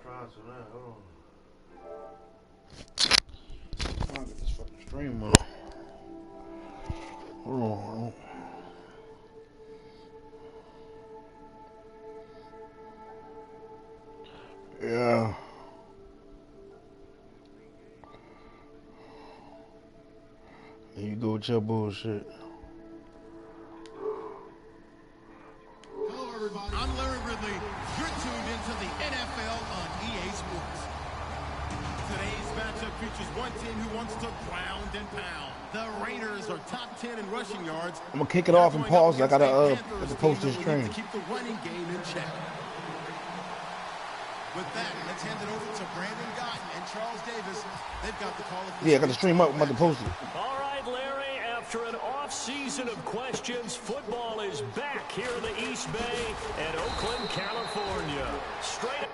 trying to now. Hold on. I'll get this fucking stream up. Hold on. Yeah. There you go with your bullshit. Hello, everybody. I'm Larry Ridley. You're tuned into the NFL on EA Sports. Today's matchup features one team who wants to ground and pound. The Raiders are top 10 in rushing yards. I'm gonna kick it off and pause. I gotta post this train. To keep the running game in check. With that, let's hand it over to Brandon Gott and Charles Davis. They've got the call. Yeah, I got the stream up. I'm about to post it. All right, Larry. After an off-season of questions, football is back here in the East Bay at Oakland, California. Straight up.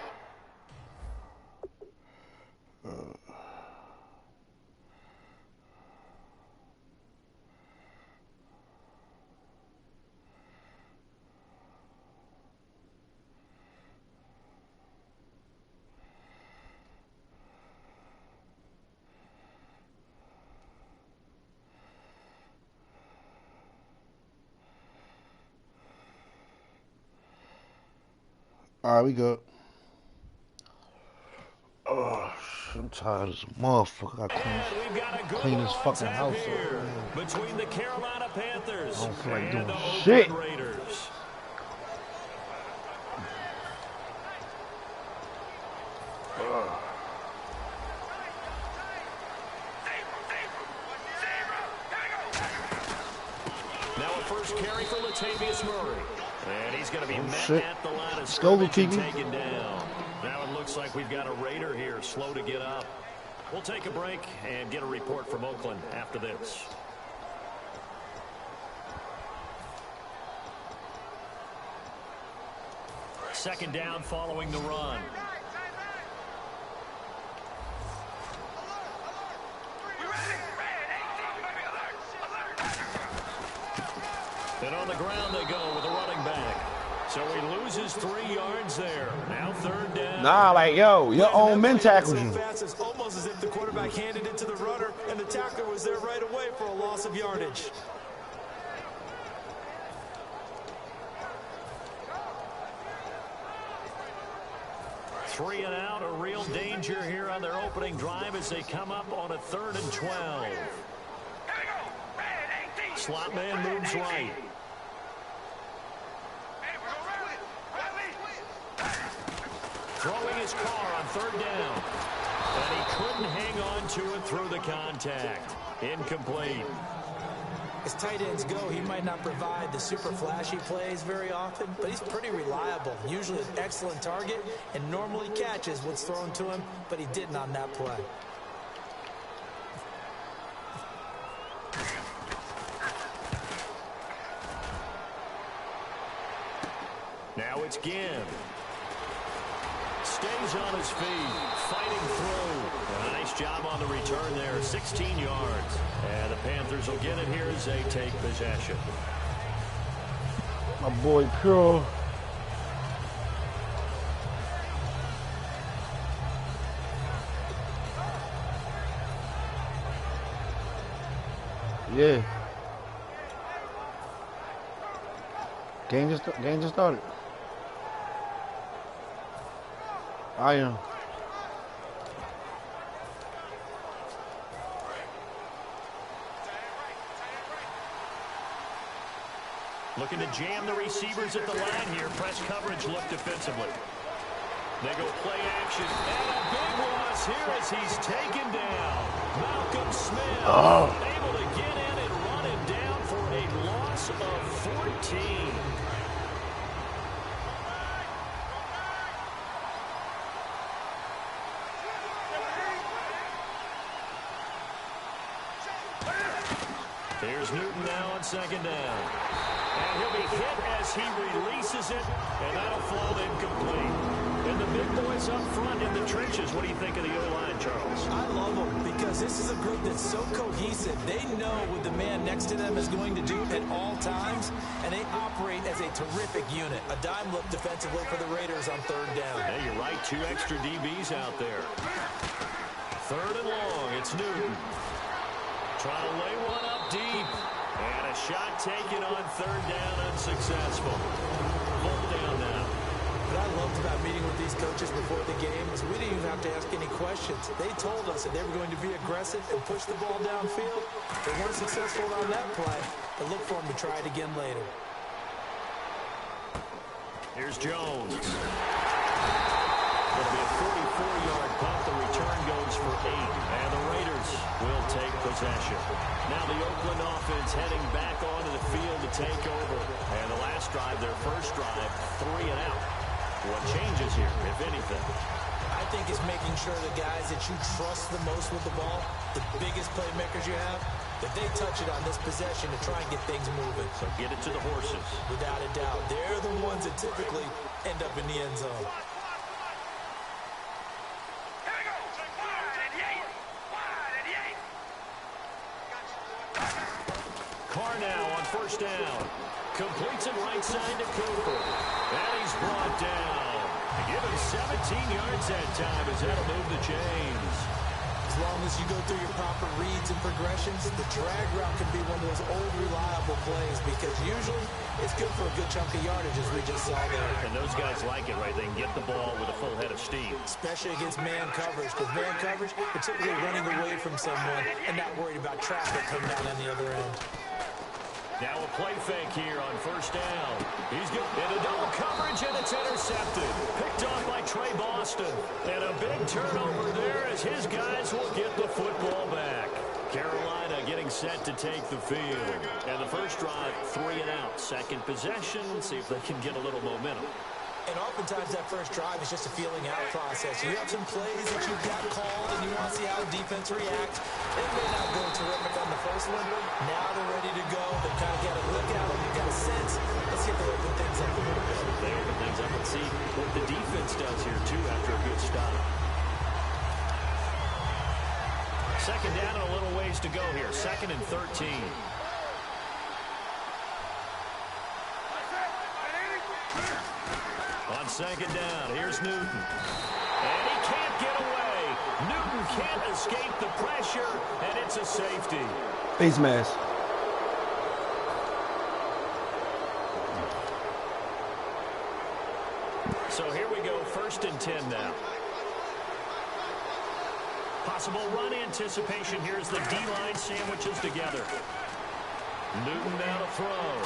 All right, we go. Oh, shit, I'm tired as a motherfucker. I gotta clean this fucking house up. Between the Carolina Panthers I don't feel like and doing the shit. Oakland Raiders. Now a first carry for Latavius Murray. And he's going to be met at the line of scrimmage and taken down. Now it looks like we've got a Raider here, slow to get up. We'll take a break and get a report from Oakland after this. Second down following the run. And on the ground they go with a running back. So he loses 3 yards there. Now third down. Nah, like, yo, your own men tackled you. It's almost as if the quarterback handed it to the runner, and the tackler was there right away for a loss of yardage. Three and out, a real danger here on their opening drive as they come up on a 3rd and 12. Slot man moves right. Throwing his car on 3rd down. And he couldn't hang on to it through the contact. Incomplete. As tight ends go, he might not provide the super flashy plays very often, but he's pretty reliable. Usually an excellent target and normally catches what's thrown to him, but he didn't on that play. Now it's Ginn. Stays on his feet, fighting through. A nice job on the return there, 16 yards. And the Panthers will get it here as they take possession. My boy Pearl. Yeah. Game just started. I am. Looking to jam the receivers at the line here. Press coverage look defensively. They go play action. And a big loss here as he's taken down. Malcolm Smith able to get in and run him down for a loss of 14. Here's Newton now on 2nd down. And he'll be hit as he releases it, and that'll fall incomplete. And the big boys up front in the trenches. What do you think of the O-line, Charles? I love them because this is a group that's so cohesive. They know what the man next to them is going to do at all times, and they operate as a terrific unit. A dime look defensively for the Raiders on third down. Hey, you're right. 2 extra DBs out there. Third and long. It's Newton. Trying to lay one up deep. And a shot taken on third down, unsuccessful. Fourth down now. What I loved about meeting with these coaches before the game is we didn't even have to ask any questions. They told us that they were going to be aggressive and push the ball downfield. They weren't successful on that play, but look for them to try it again later. Here's Jones. It'll be a 44-yard punt. The return goes for 8, and the Raiders will take possession. Now the Oakland offense heading back onto the field to take over. And the last drive, their first drive, 3 and out. What changes here, if anything? I think it's making sure the guys that you trust the most with the ball, the biggest playmakers you have, that they touch it on this possession to try and get things moving. So get it to the horses. Without a doubt. They're the ones that typically end up in the end zone. Carr now on first down. Completes it right side to Cooper. And he's brought down. Give him 17 yards that time as that'll move the chains. As long as you go through your proper reads and progressions, the drag route can be one of those old reliable plays because usually it's good for a good chunk of yardage as we just saw there. And those guys like it, right? They can get the ball with a full head of steam. Especially against man coverage, because man coverage, you're typically running away from someone and not worried about traffic coming down on the other end. Now a play fake here on first down. He's good. Into double coverage, and it's intercepted. Picked off by Trey Boston. And a big turnover there as his guys will get the football back. Carolina getting set to take the field. And the first drive, 3 and out. Second possession. Let's see if they can get a little momentum. And oftentimes that first drive is just a feeling out process. You have some plays that you've got called and you want to see how the defense reacts. It may not go terrific on the first one. Now they're ready to go. They've kind of got a look at them. You've got a sense. Let's see if they open things up a little bit. They open things up and see what the defense does here, too, after a good stop. Second down and a little ways to go here. 2nd and 13. On second down, here's Newton. And he can't get away. Newton can't escape the pressure, and it's a safety. Face mask. So here we go, 1st and 10 now. Possible run anticipation here as the D-line sandwiches together. Newton now to throw.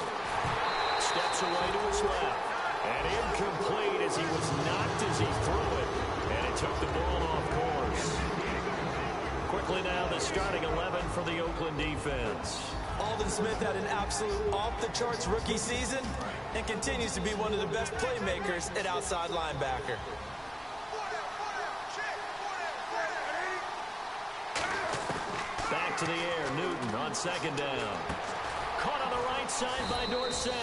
Steps away to his left. And incomplete as he was knocked as he threw it. And it took the ball off course. Quickly now, the starting 11 for the Oakland defense. Aldon Smith had an absolute off-the-charts rookie season and continues to be one of the best playmakers at outside linebacker. Back to the air, Newton on second down. Caught on the right side by Dorsett.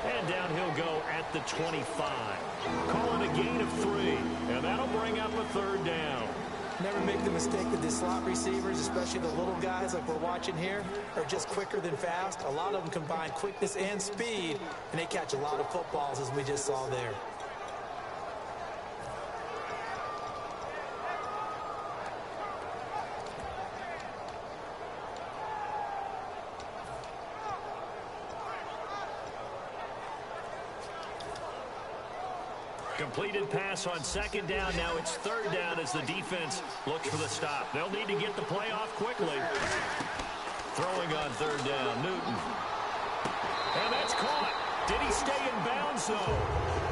And down he'll go at the 25. Calling a gain of 3. And that'll bring up a 3rd down. Never make the mistake that the slot receivers, especially the little guys like we're watching here, are just quicker than fast. A lot of them combine quickness and speed, and they catch a lot of footballs as we just saw there. Completed pass on second down. Now it's 3rd down as the defense looks for the stop. They'll need to get the play off quickly. Throwing on 3rd down, Newton. And that's caught. Did he stay in bounds, though?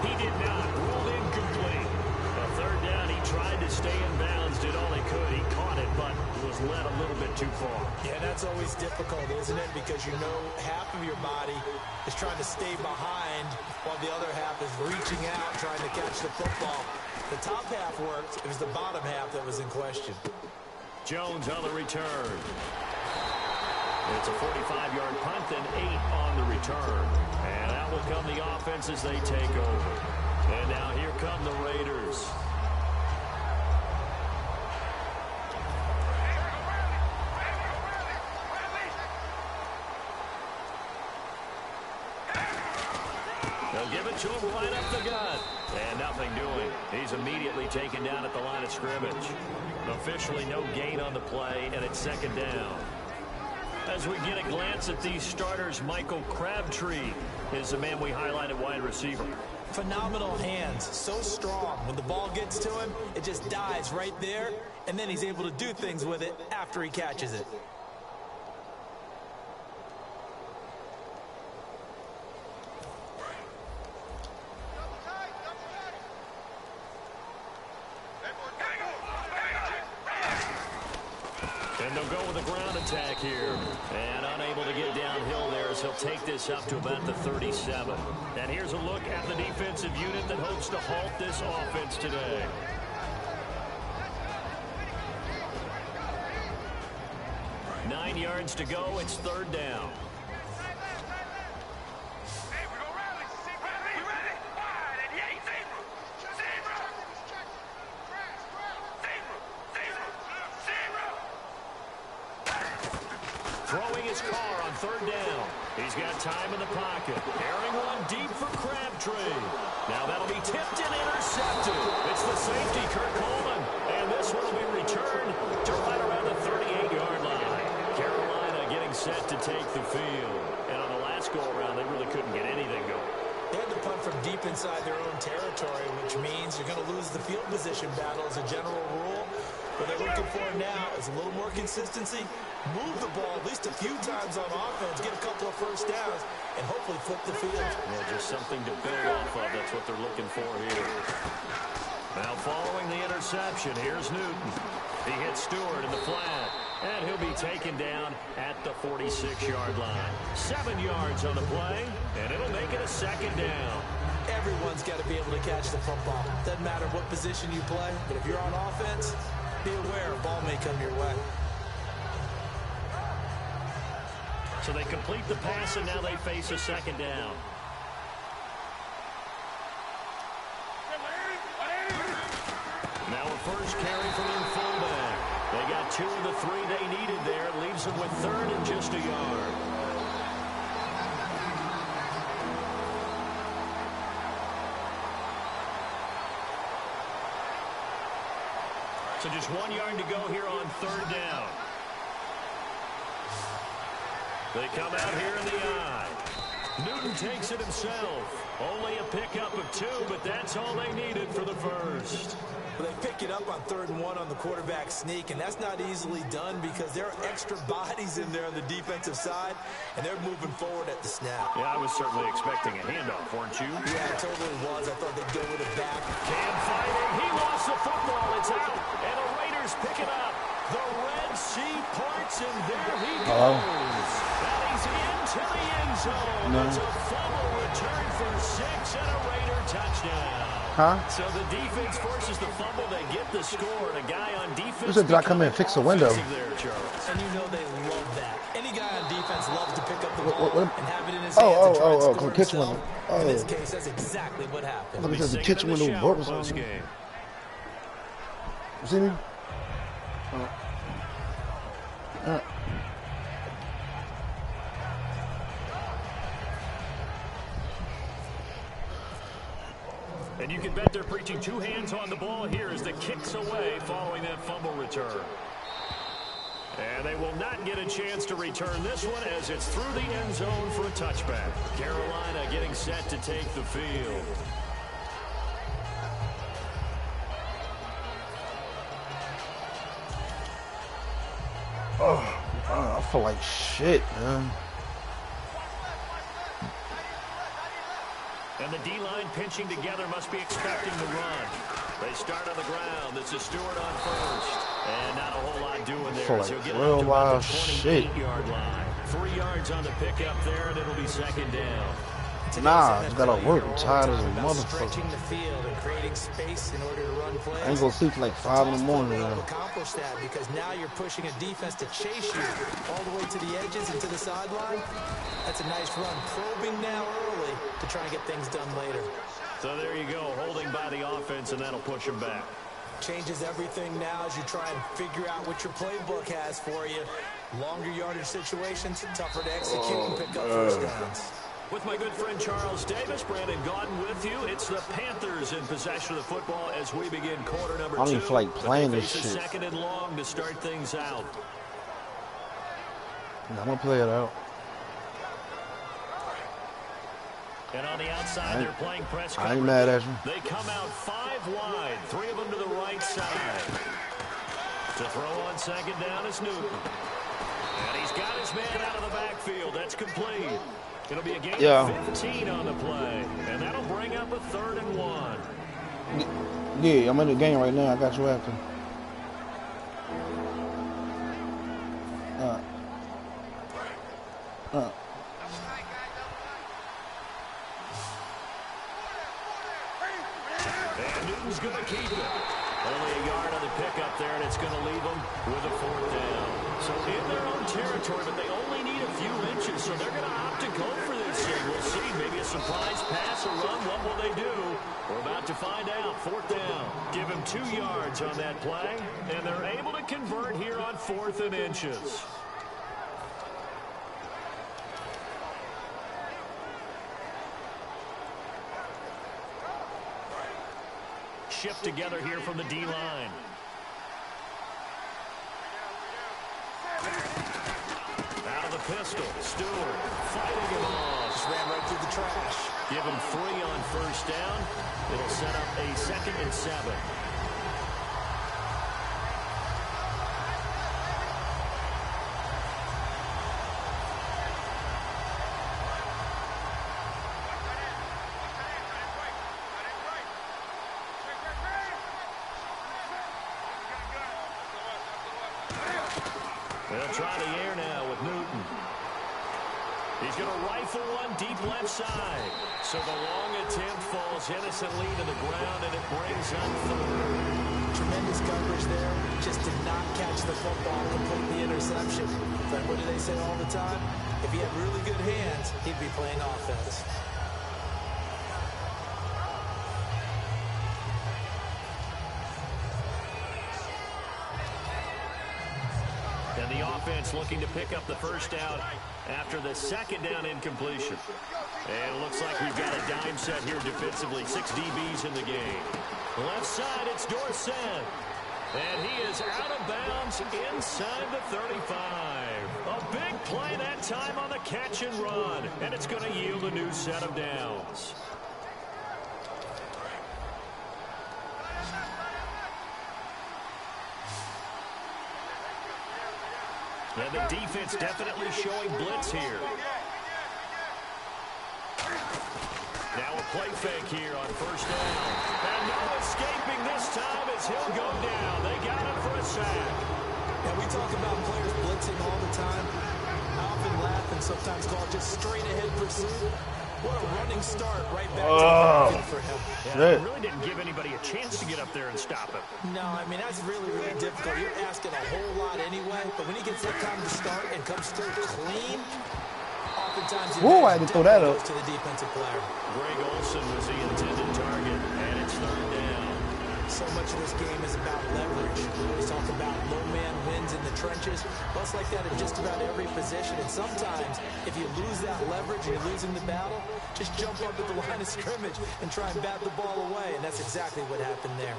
He did not. Ruled incomplete. A 3rd down, he tried to stay in bounds, did all he could. He caught it, but was led a little bit too far. Yeah, that's always difficult, isn't it? Because you know half of your body is trying to stay behind while the other half is reaching out, trying to catch the football. The top half worked. It was the bottom half that was in question. Jones on the return. It's a 45-yard punt, then 8 on the return. And out will come the offense as they take over. And now here come the Raiders. They'll give it to him right up the gut. And nothing doing. He's immediately taken down at the line of scrimmage. Officially no gain on the play, and it's second down. As we get a glance at these starters, Michael Crabtree is the man we highlighted, wide receiver. Phenomenal hands, so strong. When the ball gets to him, it just dives right there, and then he's able to do things with it after he catches it. And they'll go with a ground attack here. And unable to get downhill there as he'll take this up to about the 37. And here's a look at the defensive unit that hopes to halt this offense today. Nine yards to go. It's third down. Throwing his car on third down. He's got time in the pocket. Airing one deep for Crabtree. Now that'll be tipped and intercepted. It's the safety, Kurt Coleman. And this one will be returned to right around the 38-yard line. Carolina getting set to take the field. And on the last go-around, they really couldn't get anything going. They had to punt from deep inside their own territory, which means you're going to lose the field position battle as a general rule. What they're looking for now is a little more consistency, move the ball at least a few times on offense, get a couple of first downs, and hopefully flip the field. Yeah, just something to build off of. That's what they're looking for here. Now following the interception, here's Newton. He hits Stewart in the flat, and he'll be taken down at the 46-yard line. 7 yards on the play, and it'll make it a second down. Everyone's got to be able to catch the football. Doesn't matter what position you play, but if you're on offense, be aware a ball may come your way. So they complete the pass, and now they face a second down. Now a first carry from their fullback. They got 2 of the 3 they needed there. It leaves them with third and just a yard. So just 1 yard to go here on third down. They come out here in the eye. Newton takes it himself. Only a pickup of 2, but that's all they needed for the first. Well, they pick it up on 3rd and 1 on the quarterback sneak, and that's not easily done because there are extra bodies in there on the defensive side, and they're moving forward at the snap. Yeah, I was certainly expecting a handoff, weren't you? Yeah, it totally was. I thought they'd go with it back. Cam fighting. He lost the football. It's out, and the Raiders pick it up. The Red Sea parts, and there he goes. And he's into the end zone. It's a fumble return for 6 and a Raider touchdown. So the defense forces the fumble. They get the score. And a guy on defense. Did I come in and fix the window? There, and you know they love that. Any guy on defense loves to pick up the ball and have it in his hands and score the kitchen window. In this case, that's exactly what happened. Look at the kitchen window broke or something. You see me? And you can bet they're preaching 2 hands on the ball here as the kick's away following that fumble return. And they will not get a chance to return this one as it's through the end zone for a touchback. Carolina getting set to take the field. I feel like shit, man. And the D-line pinching together must be expecting the run. They start on the ground. This is Stewart on first. And not a whole lot doing there. So get real up to about the shit. 28-yard line. 3 yards on the pickup there, and it'll be second down. Nah, I gotta work. I'm tired as a Stretching motherfucker. the field and creating space in order to run plays. I ain't gonna sleep till like 5 in the morning. To accomplish that because now you're pushing a defense to chase you all the way to the edges and to the sideline. That's a nice run. Probing now early to try and get things done later. So there you go, holding by the offense, and that'll push him back. Changes everything now as you try and figure out what your playbook has for you. Longer yardage situations, tougher to execute and pick up first downs. With my good friend Charles Davis, Brandon Gaudin with you. It's the Panthers in possession of the football as we begin quarter number 2. I don't even feel like playing this shit. Second and long to start things out. I'm gonna play it out. And on the outside, they're playing press coverage. I ain't mad at you. They come out 5 wide, 3 of them to the right side. To throw on second down is Newton. And he's got his man out of the backfield. That's complete. It'll be a gain of 15 on the play. And that'll bring up a 3rd and 1. Yeah, I'm in the game right now. I got you after. And Newton's going to keep it. Only a yard on the pickup there, and it's going to leave them with a 4th down. So in their own territory, but they only need a few inches, so they're going to opt to go for this thing. We'll see. Maybe a surprise pass or run. What will they do? We're about to find out. 4th down. Give him 2 yards on that play, and they're able to convert here on 4th and inches. Shift together here from the D-line. Out of the pistol, Stewart fighting him off. Just ran right through the trash. Give him 3 on 1st down. It'll set up a 2nd and 7. They'll try the air now with Newton. He's going to rifle one deep left side. So the long attempt falls innocently to the ground, and it brings up 3rd. Tremendous coverage there. Just did not catch the football, complete the interception. But what do they say all the time? If he had really good hands, he'd be playing offense. And the offense looking to pick up the 1st down after the 2nd down incompletion. And it looks like we've got a dime set here defensively. 6 DBs in the game. Left side, it's Dorsett. And he is out of bounds inside the 35. A big play that time on the catch and run. And it's going to yield a new set of downs. And the defense definitely showing blitz here. Now a play fake here on 1st down. And no escaping this time as he'll go down. They got him for a sack. And we talk about players blitzing all the time. I often laugh and sometimes call it just straight ahead pursuit. What a running start right back to the for him. Yeah, really didn't give anybody a chance to get up there and stop him. No, I mean, that's really, really difficult. You're asking a whole lot anyway, but when he gets that time to start and comes through clean, oftentimes I had to throw that up. To the defensive player. Greg Olsen was the intended target, and it's 3rd down. So much of this game is about leverage. We always talk about low man wins in the trenches. Well, it's like that at just about every position. And sometimes, if you lose that leverage and you're losing the battle, just jump up at the line of scrimmage and try and bat the ball away. And that's exactly what happened there.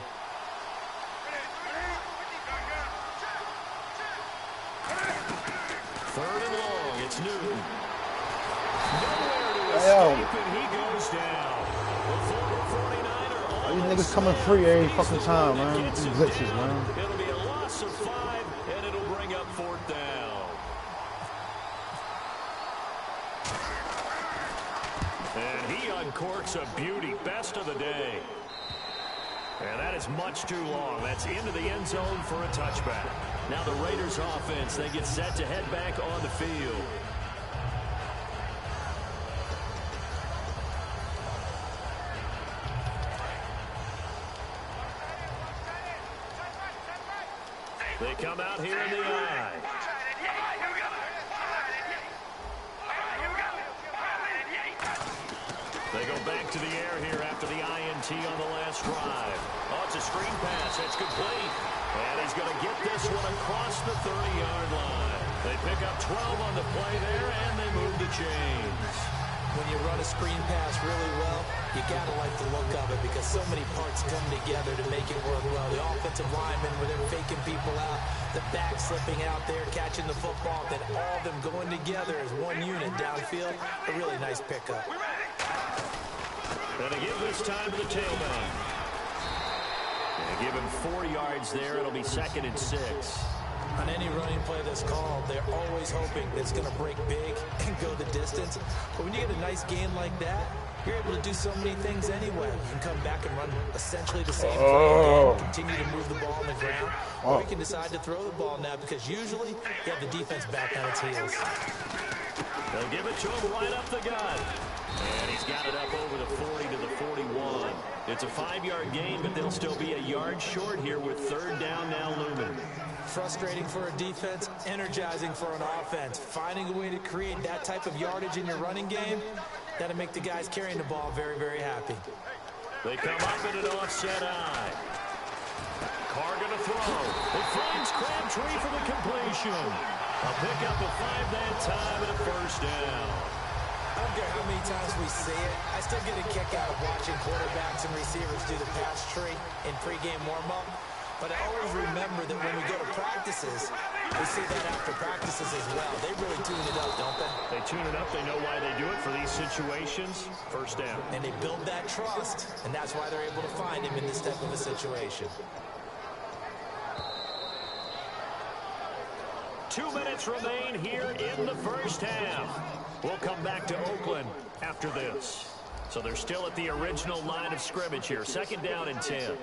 Third and long, it's Newton. Nowhere to escape, and he goes down. These niggas coming free every fucking time, man. These glitches, man. It'll be a loss of 5, and it'll bring up 4th down. And he uncorks a beauty, best of the day. And that is much too long. That's into the end zone for a touchback. Now the Raiders offense, they get set to head back on the field. They come out here in the I. They go back to the air here after the INT on the last drive. Oh, it's a screen pass. That's complete. And he's going to get this one across the 30-yard line. They pick up 12 on the play there, and they move the chains. when you run a screen pass really well, you gotta like the look of it because so many parts come together to make it work well. The offensive linemen where they're faking people out, the back slipping out there, catching the football, then all of them going together as one unit downfield. A really nice pickup. Gonna give this time to the tailback. Gonna give him 4 yards there. It'll be 2nd and 6. On any running play that's called, they're always hoping that it's going to break big and go the distance. But when you get a nice gain like that, you're able to do so many things anyway. You can come back and run essentially the same play again, continue to move the ball on the ground, or you can decide to throw the ball now because usually you have the defense back on its heels. They'll give it to him right up the gut. And he's got it up over the 40 to the 41. It's a 5-yard gain, but they'll still be a yard short here with 3rd down now looming. Frustrating for a defense, energizing for an offense. Finding a way to create that type of yardage in your running game, that'll make the guys carrying the ball very, very happy. They come up in an offset eye. Carr gonna throw. It finds Crabtree for the completion. A pickup of 5 that time and a 1st down. I don't care how many times we see it. I still get a kick out of watching quarterbacks and receivers do the pass tree in pregame warm-up. But I always remember that when we go to practices, we see that after practices as well. They really tune it up, don't they? They tune it up. They know why they do it for these situations. 1st down. And they build that trust, and that's why they're able to find him in this type of a situation. 2 minutes remain here in the 1st half. We'll come back to Oakland after this. So they're still at the original line of scrimmage here. 2nd down and 10.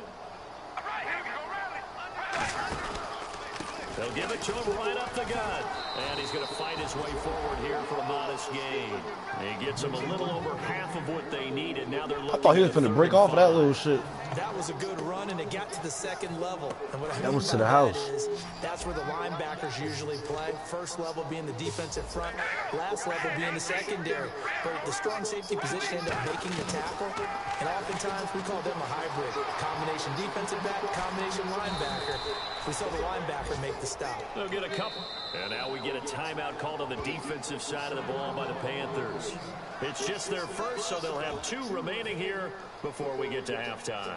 They'll give it to him right up the gut. And he's going to fight his way forward here for a modest gain. He gets them a little over half of what they needed. Now they're looking. I thought he was finna break off of that little shit. That was a good run, and it got to the 2nd level. And what I that mean was to by the house. Is, that's where the linebackers usually play. 1st level being the defensive front, last level being the secondary. But the strong safety position ended up making the tackle, and oftentimes we call them a hybrid. Combination defensive back, combination linebacker. We saw the linebacker make the stop. They'll get a couple. And now we get a timeout called on the defensive side of the ball by the Panthers. It's just their 1st, so they'll have 2 remaining here before we get to halftime.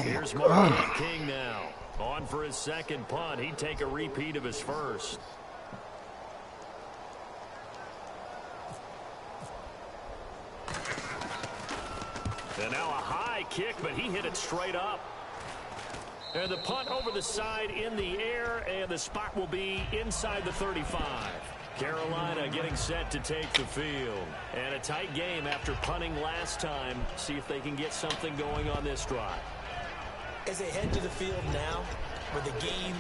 Here's Mark King now. On for his 2nd punt. He'd take a repeat of his 1st. And now a high kick, but he hit it straight up. And the punt over the side in the air, and the spot will be inside the 35. Carolina getting set to take the field. And a tight game after punting last time. See if they can get something going on this drive. As they head to the field now, with the game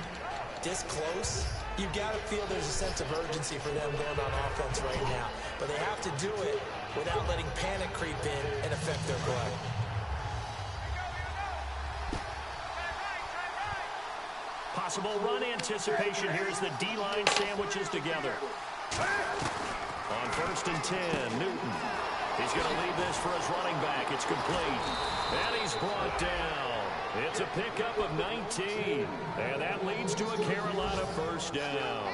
this close, you've got to feel there's a sense of urgency for them going on offense right now. But they have to do it without letting panic creep in and affect their play. Possible run anticipation here as the D-line sandwiches together. On 1st and 10, Newton. He's going to lead this for his running back. It's complete. And he's brought down. It's a pickup of 19. And that leads to a Carolina 1st down.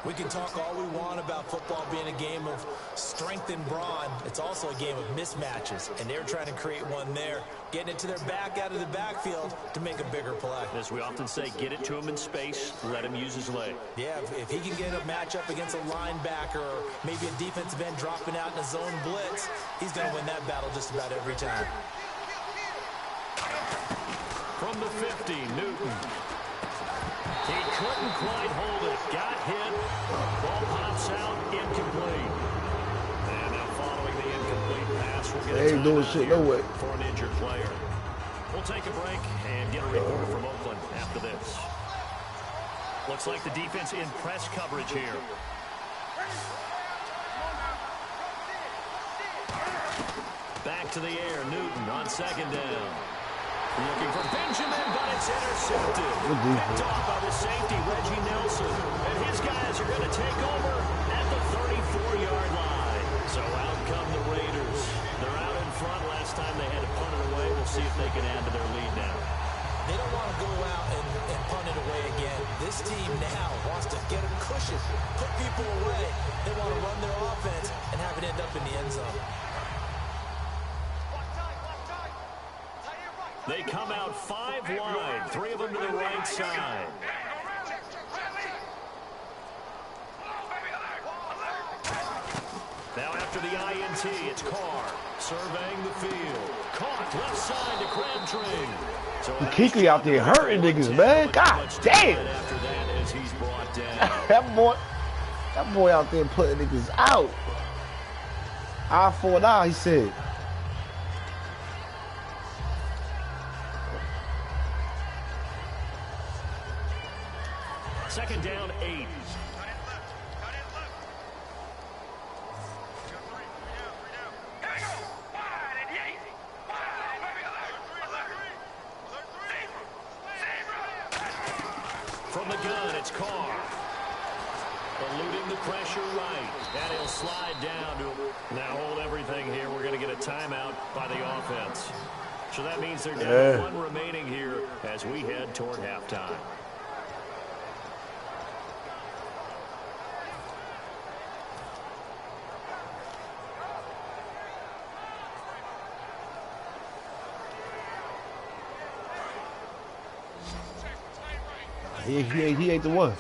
We can talk all we want about football being a game of strength and brawn. It's also a game of mismatches, and they're trying to create one there, getting it to their back out of the backfield to make a bigger play. As we often say, get it to him in space, let him use his leg. Yeah, if he can get a matchup against a linebacker or maybe a defensive end dropping out in a zone blitz, he's going to win that battle just about every time. From the 50, Newton. He couldn't quite hold it. Got hit. Ball pops out. Incomplete. And now following the incomplete pass, we'll get they ain't doing shit no way. For an injured player. We'll take a break and get a report from Oakland after this. Looks like the defense in press coverage here. Back to the air. Newton on 2nd down. Looking for Benjamin, but it's intercepted. Picked off by the safety, Reggie Nelson. And his guys are going to take over at the 34-yard line. So out come the Raiders. They're out in front. Last time they had to punt it away. We'll see if they can add to their lead now. They don't want to go out and punt it away again. This team now wants to get a cushion, put people away. They want to run their offense and have it end up in the end zone. They come out 5 wide, 3 of them to the right side. Now after the INT, it's Carr surveying the field. Caught left side to Crabtree. So Kuechly out there hurting niggas, man. God damn. After that, as he's brought down. that boy out there putting niggas out. Eye for an eye, he said. Second down, 8. From the gun, it's Carr. Eluding the pressure right. And he'll slide down to... Now hold everything here. We're going to get a timeout by the offense. So that means they're down to 1 remaining here as we head toward halftime. He ain't the one.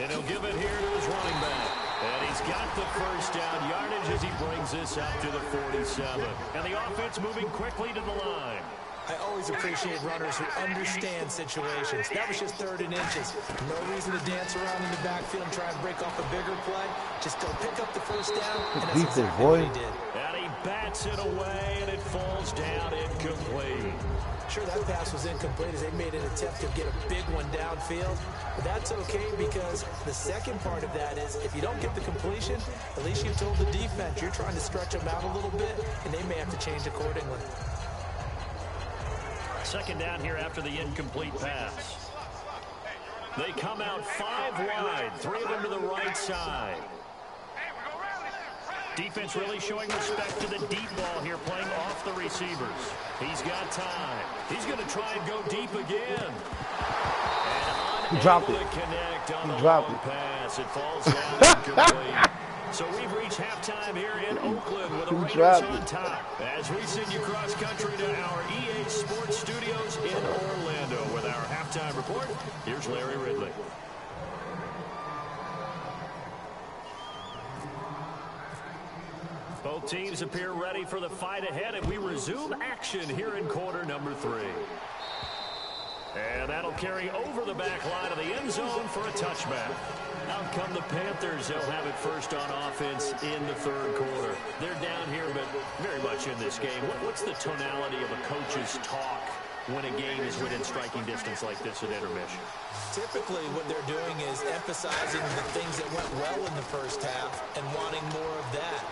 And he'll give it here to his running back. And he's got the first down yardage as he brings this up to the 47. And the offense moving quickly to the line. I always appreciate runners who understand situations. That was just 3rd and inches. No reason to dance around in the backfield and try and break off a bigger play. Just go pick up the first down, and that's exactly what he did. And he bats it away, and it falls down incomplete. Sure, that pass was incomplete as they made an attempt to get a big one downfield. But that's okay because the second part of that is if you don't get the completion, at least you told the defense you're trying to stretch them out a little bit, and they may have to change accordingly. Second down here after the incomplete pass. They come out 5 wide, 3 of them to the right side. Defense really showing respect to the deep ball here, playing off the receivers. He's got time. He's going to try and go deep again. He dropped it. He dropped it. Pass. It falls down incomplete. So we've reached halftime here in Oakland with the Raiders on top. As we send you cross country to our EA Sports Studios in Orlando with our halftime report, here's Larry Ridley. Both teams appear ready for the fight ahead, and we resume action here in quarter number 3. And that'll carry over the back line of the end zone for a touchback. Out come the Panthers. They'll have it first on offense in the 3rd quarter. They're down here, but very much in this game. What's the tonality of a coach's talk when a game is within striking distance like this at intermission? Typically, what they're doing is emphasizing the things that went well in the first half and wanting more of that.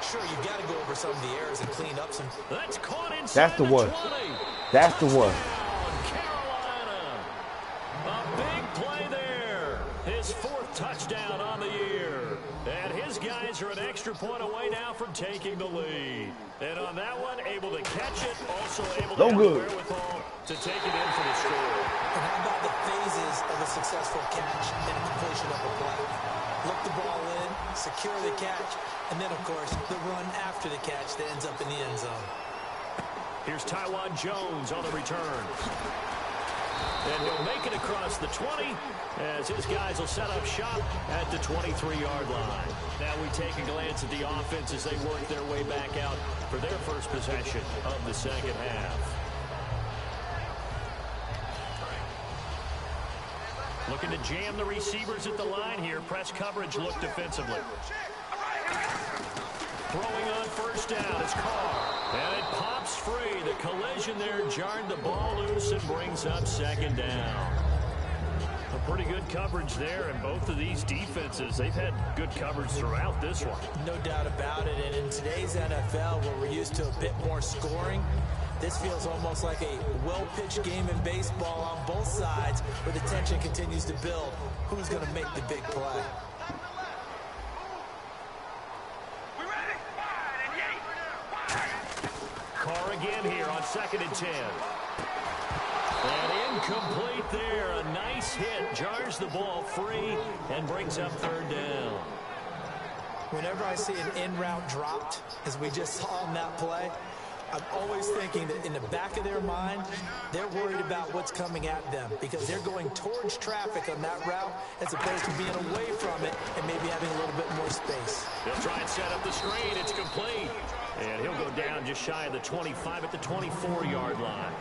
Sure, you've got to go over some of the errors and clean up some. That's caught inside. That's the one. That's the one. Carolina. A big play there. His 4th touchdown on the year. And his guys are an extra point away now from taking the lead. And on that one, able to catch it, also able to have the wherewithal to take it in for the score. And how about the phases of a successful catch and completion of a play? Look the ball in, secure the catch, and then, of course, the run after the catch that ends up in the end zone. Here's Taiwan Jones on the return. And he'll make it across the 20 as his guys will set up shop at the 23-yard line. Now we take a glance at the offense as they work their way back out for their first possession of the second half. Looking to jam the receivers at the line here. Press coverage look defensively. Throwing on first down is Carr. And it pops free. The collision there jarred the ball loose and brings up second down. A pretty good coverage there, and both of these defenses, they've had good coverage throughout this one. No doubt about it, and in today's NFL, where we're used to a bit more scoring, this feels almost like a well-pitched game in baseball on both sides, where the tension continues to build. Who's going to make the big play? Carr again here on 2nd and 10. Incomplete there. A nice hit. Jars the ball free and brings up third down. Whenever I see an in-route dropped, as we just saw on that play, I'm always thinking that in the back of their mind, they're worried about what's coming at them because they're going towards traffic on that route as opposed to being away from it and maybe having a little bit more space. They'll try and set up the screen. It's complete. And he'll go down just shy of the 25 at the 24-yard line.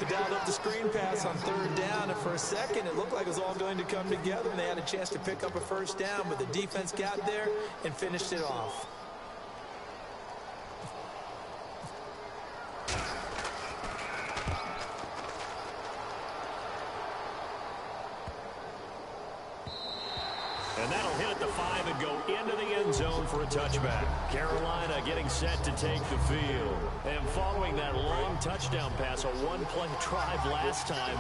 They dialed up the screen pass on third down, and for a second it looked like it was all going to come together, and they had a chance to pick up a first down, but the defense got there and finished it off. And that'll hit at the 5 and go into the end zone for a touchback. Carolina getting set to take the field. And following that long touchdown pass, a one-play drive last time,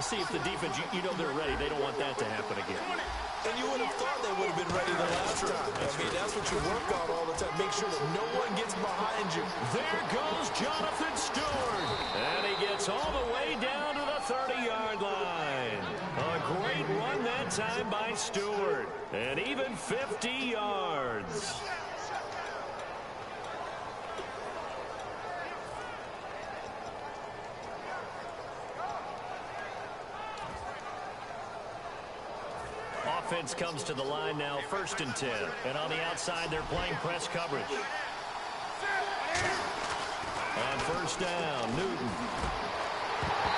see if the defense, you know they're ready. They don't want that to happen again. And you would have thought they would have been ready the last time. That's what you work on all the time. Make sure that no one gets behind you. There goes Jonathan Stewart. And he gets all the way down to the 30-yard line. A great run that time by Stewart. And even 50 yards. Offense comes to the line now, 1st and 10. And on the outside, they're playing press coverage. On 1st down, Newton.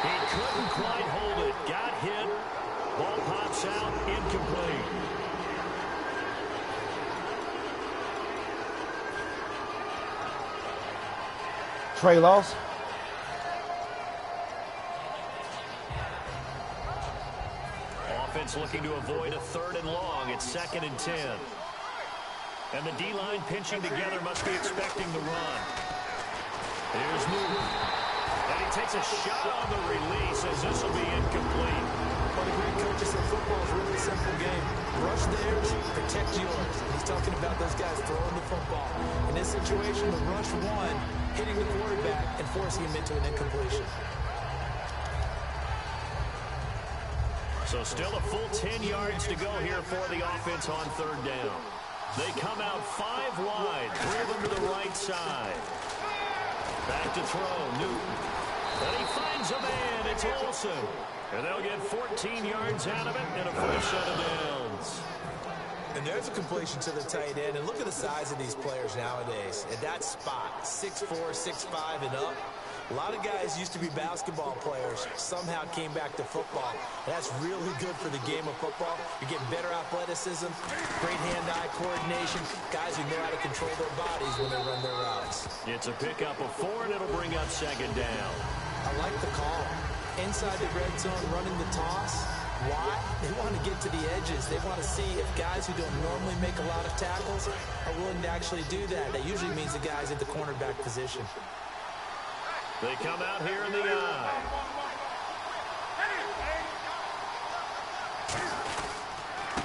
He couldn't quite hold it. Got hit. Ball pops out, incomplete. Trey loss. Offense looking to avoid a 3rd and long. It's 2nd and 10. And the D-line pinching together, must be expecting the run. Here's Newton. And he takes a shot on the release as this will be incomplete. One of the great coaches in football is really a simple game. Rush theirs, protect yours. And he's talking about those guys throwing the football. In this situation, the rush one, hitting the quarterback and forcing him into an incompletion. So still a full 10 yards to go here for the offense on 3rd down. They come out 5 wide, 3 of them to the right side. Back to throw, Newton. And he finds a man, it's Olsen. And they'll get 14 yards out of it and a first set of downs. And there's a completion to the tight end. And look at the size of these players nowadays. At that spot, 6'4", 6'5", and up. A lot of guys used to be basketball players, somehow came back to football. And that's really good for the game of football. You're getting better athleticism, great hand-eye coordination, guys who know how to control their bodies when they run their routes. It's a pickup of 4, and it'll bring up 2nd down. I like the call. Inside the red zone, running the toss. Why? They want to get to the edges. They want to see if guys who don't normally make a lot of tackles are willing to actually do that. That usually means the guys at the cornerback position. They come out here in the eye.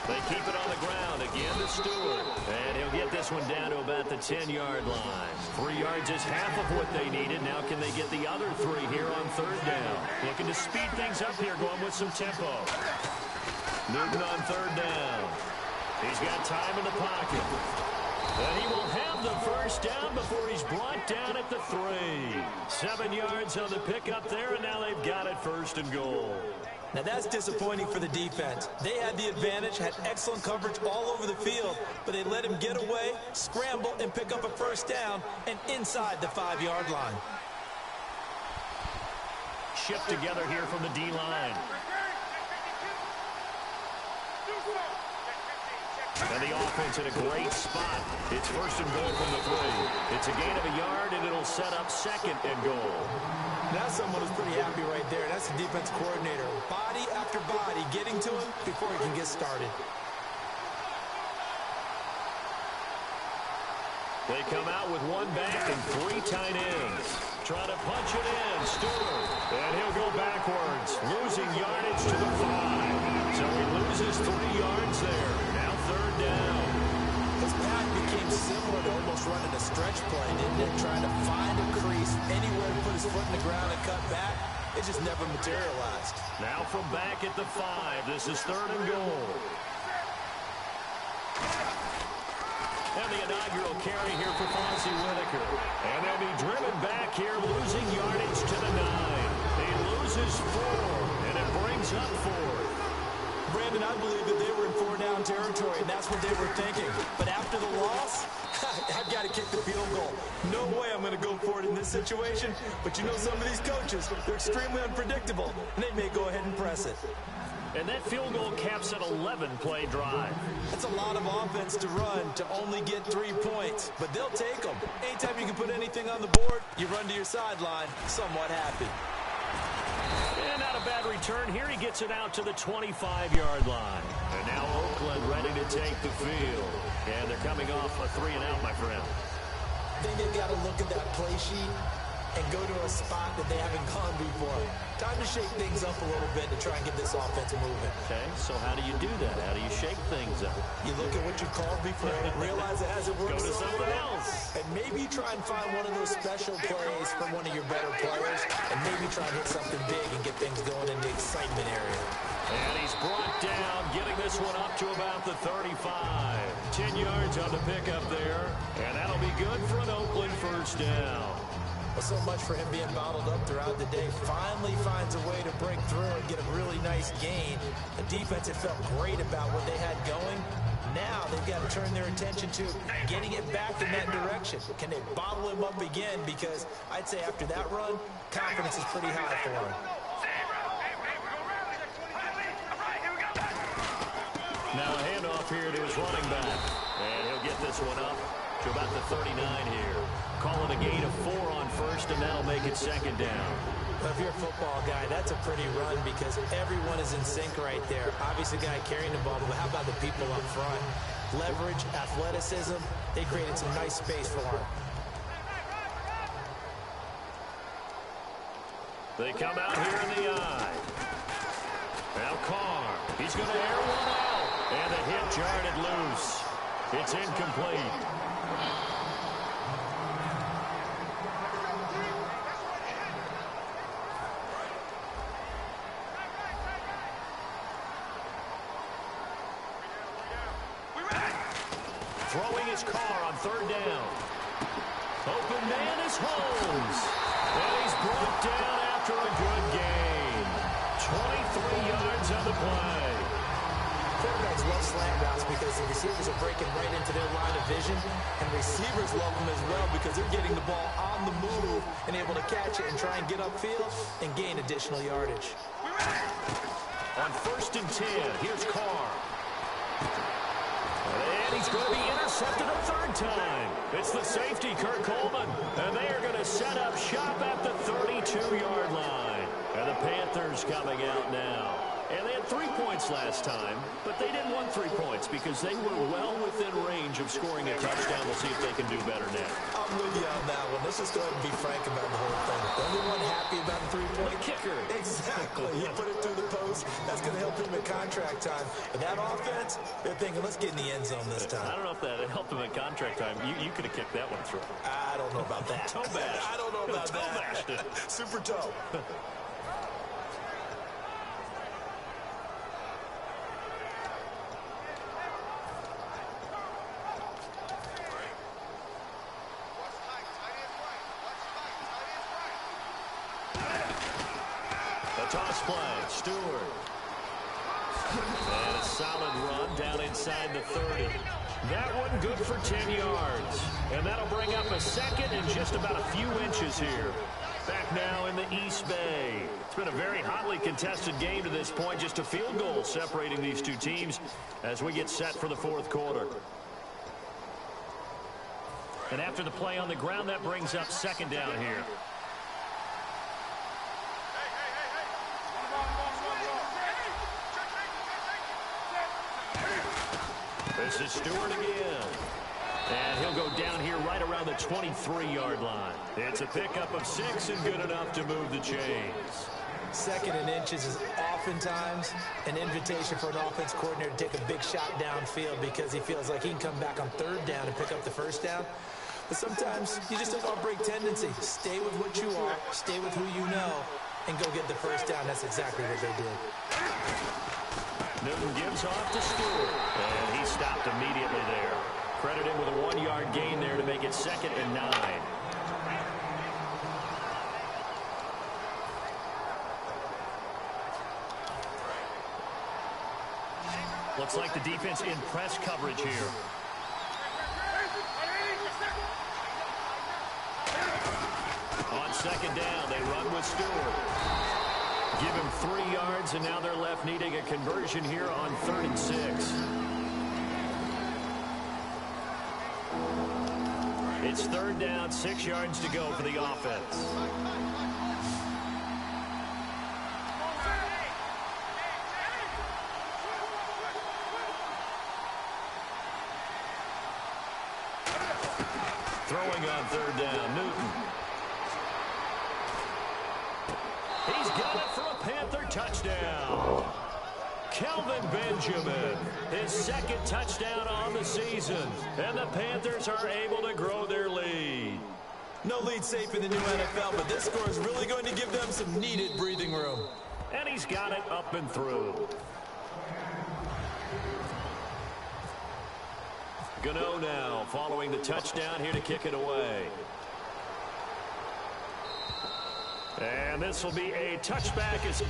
They keep it on the ground again to Stewart. And he'll get this one down to about the 10-yard line. 3 yards is half of what they needed. Now can they get the other 3 here on 3rd down? Looking to speed things up here, going with some tempo. Newton on 3rd down. He's got time in the pocket. And he will have the first down before he's brought down at the 3. 7 yards on the pickup there, and now they've got it 1st and goal. Now that's disappointing for the defense. They had the advantage, had excellent coverage all over the field, but they let him get away, scramble, and pick up a first down, and inside the 5-yard line. Shift together here from the D-line. And the offense in a great spot. It's 1st and goal from the 3. It's a gain of a yard, and it'll set up 2nd and goal. Now someone is pretty happy right there. That's the defense coordinator. Body after body getting to him before he can get started. They come out with 1 back and 3 tight ends. Trying to punch it in, Stewart. And he'll go backwards, losing yardage to the 5. So he loses 3 yards there. Now 3rd down. His pass became similar to almost running a stretch play, didn't it? Trying to find a crease, anywhere to put his foot in the ground and cut back. it just never materialized. Now from back at the 5, this is 3rd and goal. And the inaugural carry here for Fonzie Whitaker. And they'll be driven back here, losing yardage to the 9. He loses 4, and it brings up 4. Brandon, I believe that they were in 4-down territory, and that's what they were thinking. But after the loss, I've got to kick the field goal. No way I'm going to go for it in this situation. But you know some of these coaches, they're extremely unpredictable, and they may go ahead and press it. And that field goal caps an 11-play drive. That's a lot of offense to run to only get 3 points. But they'll take them. Anytime you can put anything on the board, you run to your sideline somewhat happy. And not a bad return here. He gets it out to the 25-yard line. And now Oakland ready to take the field. And they're coming off a 3-and-out, my friend. I think they've got to look at that play sheet and go to a spot that they haven't gone before. Time to shake things up a little bit to try and get this offense moving. Okay, so how do you do that? How do you shake things up? You look at what you called before, realize it hasn't worked. Go to something else. And maybe try and find one of those special plays from one of your better players, and maybe try and hit something big and get things going in the excitement area. And he's brought down, getting this one up to about the 35. 10 yards on the pickup there, and that'll be good for an Oakland first down. Well, so much for him being bottled up throughout the day. Finally finds a way to break through and get a really nice gain. The defense had felt great about what they had going. Now they've got to turn their attention to getting it back in that direction. Can they bottle him up again? Because I'd say after that run, confidence is pretty high for him. Now a handoff here to his running back. And he'll get this one up to about the 39 here. Call it a gain of 4 on first, and that'll make it 2nd down. Well, if you're a football guy, that's a pretty run because everyone is in sync right there. Obviously, the guy carrying the ball, but how about the people up front? Leverage, athleticism, they created some nice space for him. They come out here in the eye. Now Carr, he's going to air one out, and the hit jarred it loose. It's incomplete. Throwing his Carr on 3rd down. Open man is Holmes. And he's brought down after a good gain. 23 yards on the play. Quarterbacks love slant routes because the receivers are breaking right into their line of vision, and receivers love them as well because they're getting the ball on the move and able to catch it and try and get upfield and gain additional yardage. On 1st and 10, here's Carr. And he's going to be intercepted a 3rd time. It's the safety, Kurt Coleman. And they are going to set up shop at the 32-yard line. And the Panthers coming out now. And they had 3 points last time, but they didn't want 3 points because they were well within range of scoring a touchdown. We'll see if they can do better now. I'm with you on that one. Let's just go ahead and be frank about the whole thing. The only one happy about the 3-point kicker. Exactly. He put it through the post. That's going to help him in contract time. But that offense, they're thinking, let's get in the end zone this time. I don't know if that helped him in contract time. You could have kicked that one through. I don't know about that. Toe bash. I don't know about toe that. Bashed it. Super toe. Toss play, Stewart. And a solid run down inside the 30. That one good for 10 yards. And that'll bring up a 2nd and just about a few inches here. Back now in the East Bay. It's been a very hotly contested game to this point. Just a field goal separating these two teams as we get set for the 4th quarter. And after the play on the ground, that brings up 2nd down here. This is Stewart again. And he'll go down here right around the 23-yard line. It's a pickup of 6 and good enough to move the chains. 2nd and inches is oftentimes an invitation for an offense coordinator to take a big shot downfield because he feels like he can come back on 3rd down and pick up the 1st down. But sometimes you just have a break tendency. Stay with what you are. Stay with who you know. and go get the first down. That's exactly what they did. Newton gives off to Stewart, and he stopped immediately there. Credit him with a 1-yard gain there to make it 2nd and 9. Looks like the defense in press coverage here. On 2nd down, they run with Stewart. Give him 3 yards, and now they're left needing a conversion here on 3rd and 6. It's 3rd down, 6 yards to go for the offense. Throwing on 3rd down, Newton. He's got it for a Panther touchdown. Kelvin Benjamin, his 2nd touchdown on the season. And the Panthers are able to grow their lead. No lead safe in the new NFL, but this score is really going to give them some needed breathing room. And he's got it up and through. Gano now following the touchdown here to kick it away. And this will be a touchback as...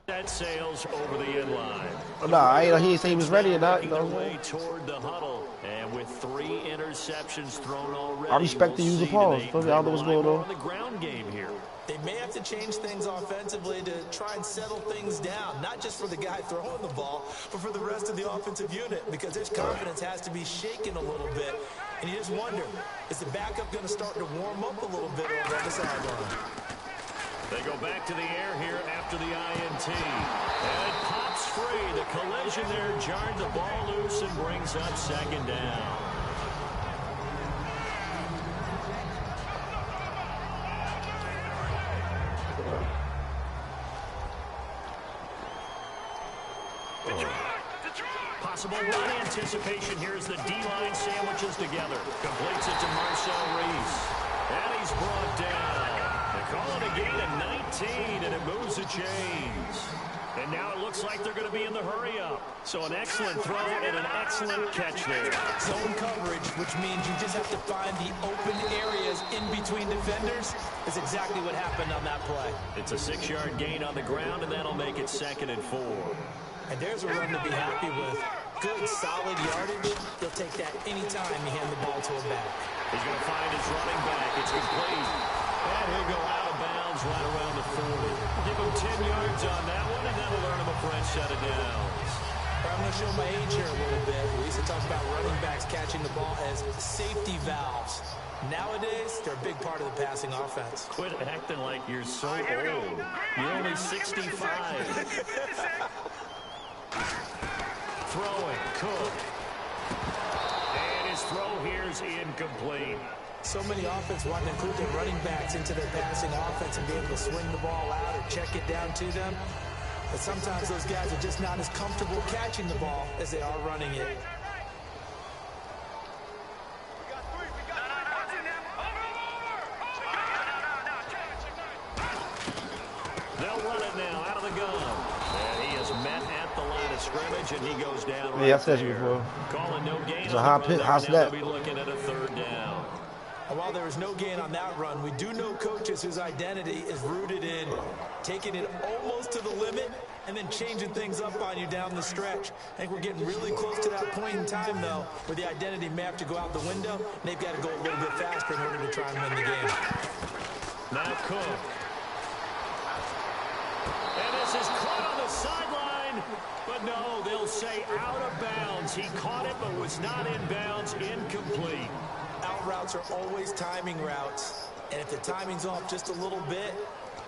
That sails over the end line. Nah, he didn't say he was ready or not. You know. Way toward the huddle, and with 3 interceptions thrown already, I respect the use of pause. I don't know what's going on. The ground game here. They may have to change things offensively to try and settle things down, not just for the guy throwing the ball, but for the rest of the offensive unit, because his confidence has to be shaken a little bit. And you just wonder, is the backup going to start to warm up a little bit over on the sideline? They go back to the air here after the INT. And it pops free. The collision there jarred the ball loose and brings up 2nd down. Possible run anticipation here as the D-line sandwiches together. Completes it to Marcel Reese. And he's brought down. They call it a gain of 19, and it moves the chains. And now it looks like they're going to be in the hurry-up. So an excellent throw and an excellent catch there. Zone coverage, which means you just have to find the open areas in between defenders, is exactly what happened on that play. It's a 6-yard gain on the ground, and that'll make it 2nd and 4. And there's a run to be happy with. Good, solid yardage. He'll take that anytime you hand the ball to him back. He's going to find his running back. It's complete. And he'll go out of bounds right around the 40. Give him 10 yards on that one, and that'll earn him a fresh set of downs. I'm going to show my age here a little bit. We used to talk about running backs catching the ball as safety valves. Nowadays, they're a big part of the passing offense. Quit acting like you're so old. You're only 65. Throwing, Cook. And his throw here is incomplete. So many offense want to include their running backs into their passing offense and be able to swing the ball out or check it down to them. But sometimes those guys are just not as comfortable catching the ball as they are running it. They'll run it now out of the gun. And he is met at the line of scrimmage, and he goes down right Yeah, I said you there. before. Calling no gain. It's a high snap. They'll be looking at a 3rd down. And while there was no gain on that run, we do know coaches whose identity is rooted in taking it almost to the limit and then changing things up on you down the stretch. I think we're getting really close to that point in time, though, where the identity may have to go out the window, and they've got to go a little bit faster in order to try and win the game. Now Cook. And this is caught on the sideline line. But no, they'll say out of bounds. He caught it but was not in bounds. Incomplete. Out routes are always timing routes. And if the timing's off just a little bit,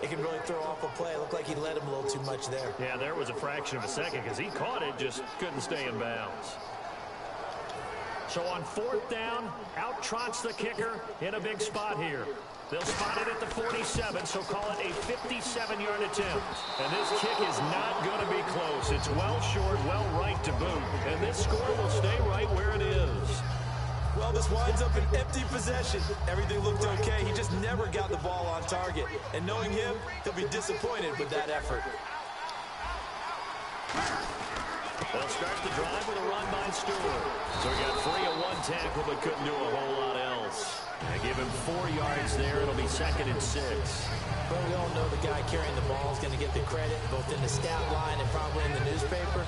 it can really throw off a play. It looked like he led him a little too much there. Yeah, there was a fraction of a second because he caught it, just couldn't stay in bounds. So on 4th down, out trots the kicker in a big spot here. They'll spot it at the 47, so call it a 57-yard attempt. And this kick is not going to be close. It's well short, well right to boot. And this score will stay right where it is. Well, this winds up an empty possession. Everything looked okay. He just never got the ball on target. And knowing him, he'll be disappointed with that effort. They'll start the drive with a run by Stewart. So he got free of one tackle but couldn't do a whole lot else. They give him 4 yards there. It'll be 2nd and 6. Well, we all know the guy carrying the ball is going to get the credit, both in the stat line and probably in the newspaper.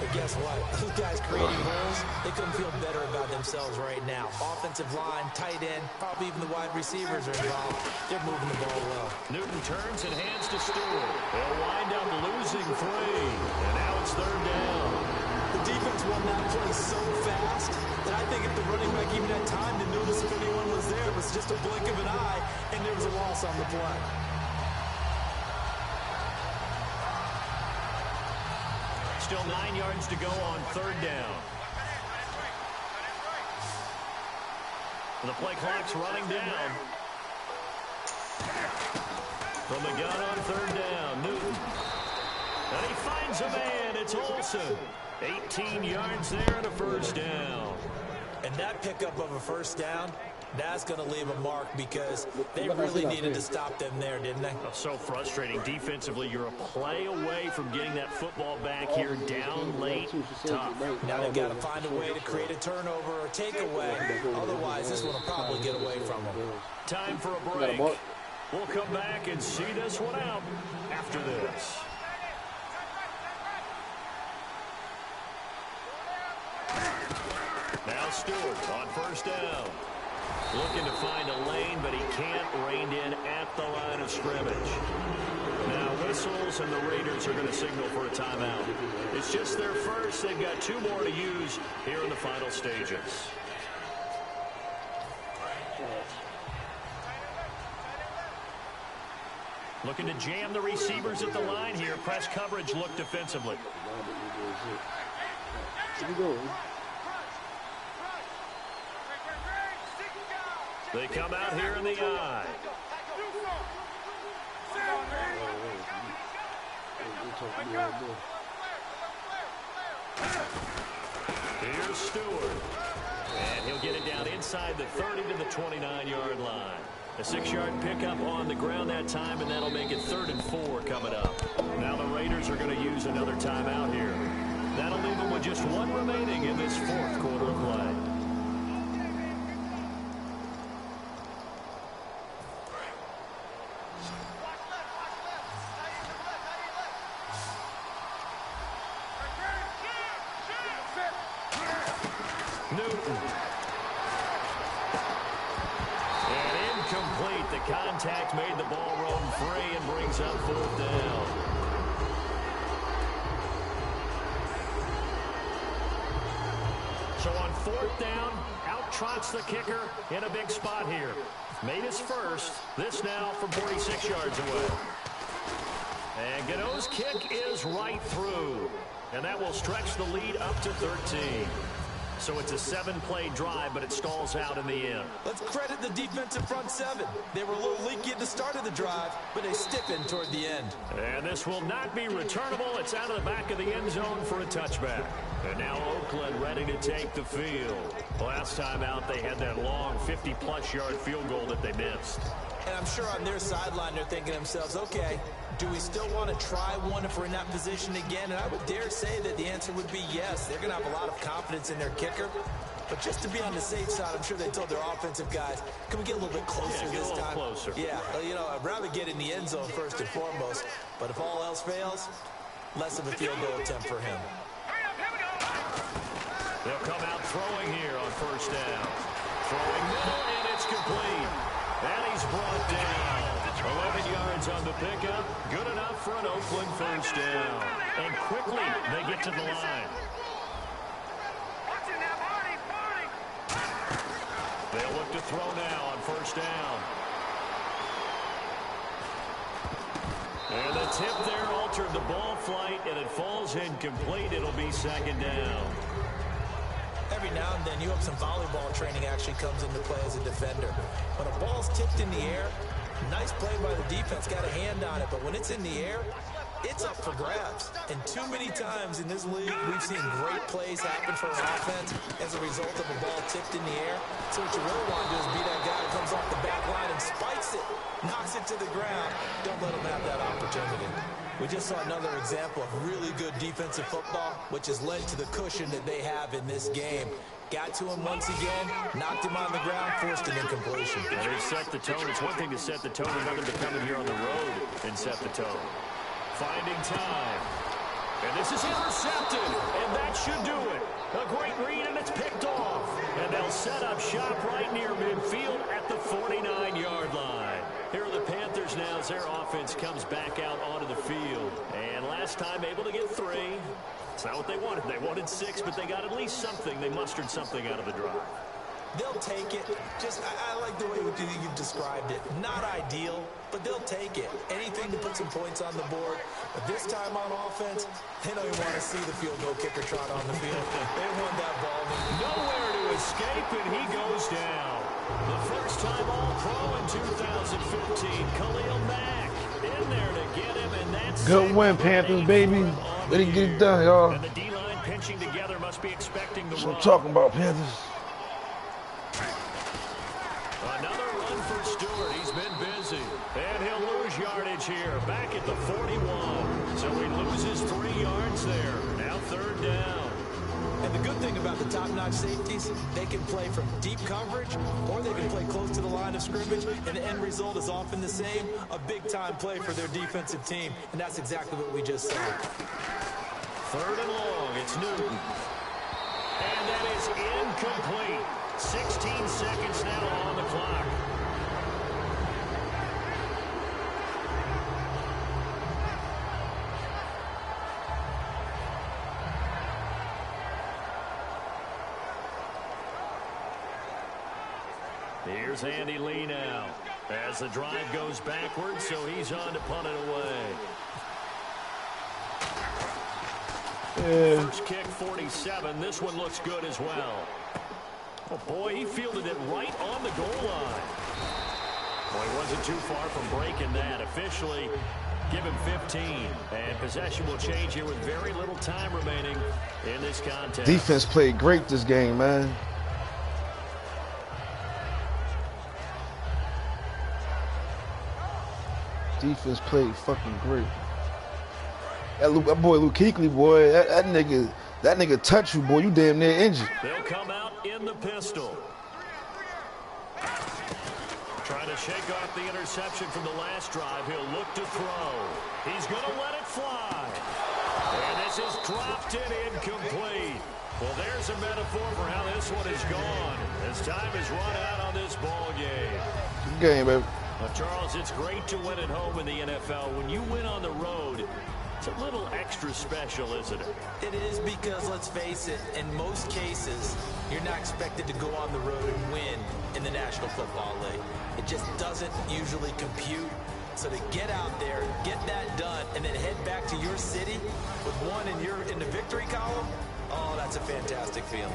But guess what? Those guys creating holes, they couldn't feel better about themselves right now. Offensive line, tight end, probably even the wide receivers are involved. They're moving the ball well. Newton turns and hands to Stewart. They'll wind up losing 3. And now it's 3rd down. The defense won that play so fast that I think if the running back even had time to notice if anyone was there, it was just a blink of an eye, and there was a loss on the play. Still 9 yards to go on 3rd down. The play clock's running down. From the gun on 3rd down, Newton. And he finds a man. It's Olsen. 18 yards there and a 1st down. And that pickup of a 1st down, that's going to leave a mark because they really needed to stop them there, didn't they? Oh, so frustrating. Defensively, you're a play away from getting that football back here down late. Tough. Now they've got to find a way to create a turnover or takeaway. Otherwise, this one will probably get away from them. Time for a break. We'll come back and see this one out after this. Now Stewart on 1st down. Looking to find a lane, but he can't rein in at the line of scrimmage. Now whistles, and the Raiders are going to signal for a timeout. It's just their first. They've got 2 more to use here in the final stages. Looking to jam the receivers at the line here. Press coverage look defensively. They come out here in the eye. Here's Stewart. And he'll get it down inside the 30 to the 29-yard line. A 6-yard pickup on the ground that time, and that'll make it 3rd and 4 coming up. Now the Raiders are going to use another timeout here. That'll leave them with just 1 remaining in this 4th quarter of play. Newton. And incomplete. The contact made the ball roam free and brings up 4th down. So on 4th down, out trots the kicker in a big spot here. Made his first. This now from 46 yards away. And Gano's kick is right through. And that will stretch the lead up to 13. So it's a 7-play drive, but it stalls out in the end. Let's credit the defensive front 7. They were a little leaky at the start of the drive, but they stiffened toward the end. And this will not be returnable. It's out of the back of the end zone for a touchback. And now Oakland ready to take the field. Last time out, they had that long 50-plus yard field goal that they missed. And I'm sure on their sideline, they're thinking to themselves, okay, do we still want to try one if we're in that position again? And I would dare say that the answer would be yes. They're going to have a lot of confidence in their kicker. But just to be on the safe side, I'm sure they told their offensive guys, can we get a little bit closer this time? Closer. Yeah, well, you know, I'd rather get in the end zone first and foremost. But if all else fails, less of a field goal attempt for him. They'll come out throwing here on 1st down. Throwing middle, and it's complete. And he's brought down. 11 yards on the pickup. Good enough for an Oakland first down. And quickly, they get to the line. They'll look to throw now on first down. And the tip there altered the ball flight, and it falls incomplete. It'll be second down. Every now and then, you have some volleyball training actually comes into play as a defender. When a ball's tipped in the air, nice play by the defense, got a hand on it, but when it's in the air, it's up for grabs. And too many times in this league, we've seen great plays happen for an offense as a result of a ball tipped in the air. So what you really want to do is be that guy who comes off the back line and spikes it, knocks it to the ground. Don't let him have that opportunity. We just saw another example of really good defensive football, which has led to the cushion that they have in this game. Got to him once again, knocked him on the ground, forced an incompletion. And they set the tone. It's one thing to set the tone, another to come in here on the road and set the tone. Finding time. And this is intercepted. And that should do it. A great read, and it's picked off. And they'll set up shop right near midfield at the 49-yard line. Here are the Panthers now as their offense comes back out onto the field. And last time able to get 3. It's not what they wanted. They wanted 6, but they got at least something. They mustered something out of the drive. They'll take it. Just, I like the way you've described it. Not ideal, but they'll take it. Anything to put some points on the board. But this time on offense, they don't even want to see the field goal kicker trot on the field. They want that ball. Nowhere to escape, and he goes down. The first time All-Pro in 2015. Khalil Mack in there to get him, and that's good win, Panthers, baby. They didn't get it done, y'all. And the D-line pinching together must be expecting the That's what run. I'm talking about, Panthers. Another run for Stewart. He's been busy. And he'll lose yardage here. Back at the 41. So he loses 3 yards there. Now third down. And the good thing about the top-notch safeties, they can play from deep coverage or they can play close to the line of scrimmage, and the end result is often the same, a big-time play for their defensive team, and that's exactly what we just saw. Third and long, it's Newton. And that is incomplete. 16 seconds now on the clock. Here's Andy Lee now as the drive goes backwards, so he's on to punt it away. First kick, 47. This one looks good as well. Oh, boy, he fielded it right on the goal line. Boy, he wasn't too far from breaking that. Officially, give him 15. And possession will change here with very little time remaining in this contest. Defense played great this game, man. Defense played fucking great. That boy Luke Kuechly, boy, that nigga touch you, boy. You damn near injured. They'll come out in the pistol. Trying to shake off the interception from the last drive. He'll look to throw. He's going to let it fly. And this is dropped in incomplete. Well, there's a metaphor for how this one is gone. As time is run out on this ball game. Good game, baby. Well, Charles, it's great to win at home in the NFL. When you win on the road, it's a little extra special, isn't it? It is because, let's face it, in most cases, you're not expected to go on the road and win in the National Football League. It just doesn't usually compute. So to get out there, get that done, and then head back to your city with one in the victory column, oh, that's a fantastic feeling.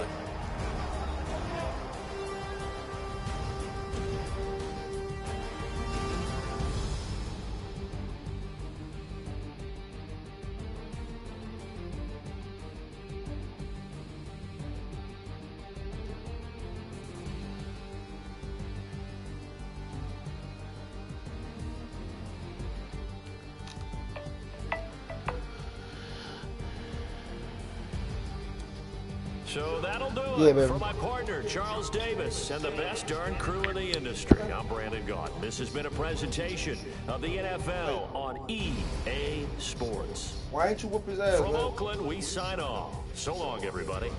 So that'll do it baby. for my partner, Charles Davis, and the best darn crew in the industry. I'm Brandon Gaunt. This has been a presentation of the NFL on EA Sports. Why ain't you whoop his ass, From man? Oakland, we sign off. So long, everybody.